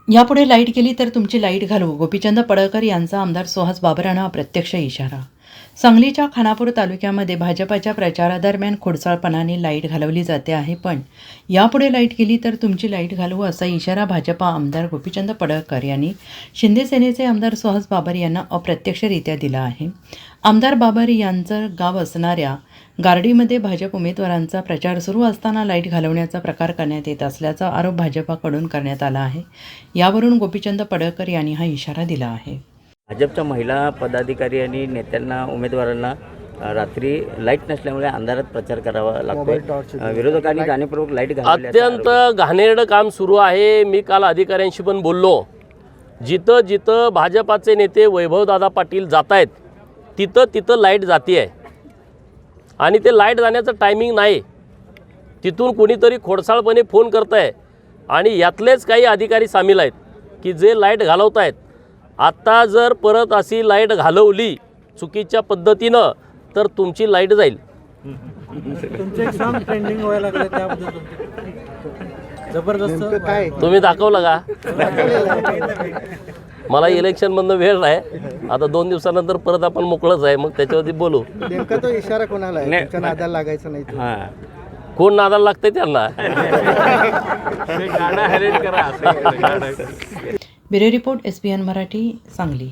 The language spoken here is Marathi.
यापुढे लाईट गेली तर तुमची लाईट घालवू, गोपीचंद पडळकर यांचा आमदार सुहास बाबरांना अप्रत्यक्ष इशारा. सांगलीच्या खानापूर तालुक्यामध्ये भाजपाच्या प्रचारादरम्यान खोडसाळपणाने लाईट घालवली जाते आहे, पण यापुढे लाईट गेली तर तुमची लाईट घालवू असा इशारा भाजपा आमदार गोपीचंद पडळकर यांनी शिंदे सेनेचे आमदार सुहास बाबर यांना अप्रत्यक्षरित्या दिला आहे. आमदार बाबर यांचं गाव असणाऱ्या गारडीमध्ये भाजप उमेदवारांचा प्रचार सुरू असताना लाईट घालवण्याचा प्रकार करण्यात येत असल्याचा आरोप भाजपाकडून करण्यात आला आहे. यावरून गोपीचंद पडळकर यांनी हा इशारा दिला आहे. भाजपच्या महिला पदाधिकारी आणि नेत्यांना उमेदवारांना रात्री लाईट नसल्यामुळे अंधारात प्रचार करावा लागतो. विरोधकांनी जाणीवपूर्वक लाईट घालवली. अत्यंत घाणेरडं काम सुरू आहे. मी काल अधिकाऱ्यांशी पण बोललो. जिथं जिथं भाजपाचे नेते वैभवदादा पाटील जात आहेत तिथं तिथं लाईट जाते आहे आणि ते लाईट जाण्याचं टायमिंग नाही. तिथून कोणीतरी खोडसाळपणे फोन करत आहे आणि यातलेच काही अधिकारी सामील आहेत की जे लाईट घालवत आहेत. आत्ता जर परत अशी लाईट घालवली चुकीच्या पद्धतीनं तर तुमची लाईट जाईल. तुमचे एक सॉन्ग ट्रेंडिंग व्हायला लागले त्याबद्दल जबरदस्त काय तुम्ही दाखवलं का? मला इलेक्शनमधनं वेळ नाही. आता 2 दिवसानंतर परत आपण मोकळंच आहे, मग त्याच्यावरती बोलू. नेमका तो इशारा कोणाला आहे? तुमच्या नादाला लागायचं नाही. कोण नादाला लागते त्यांना. Bureau report SBN Marathi, Sangli.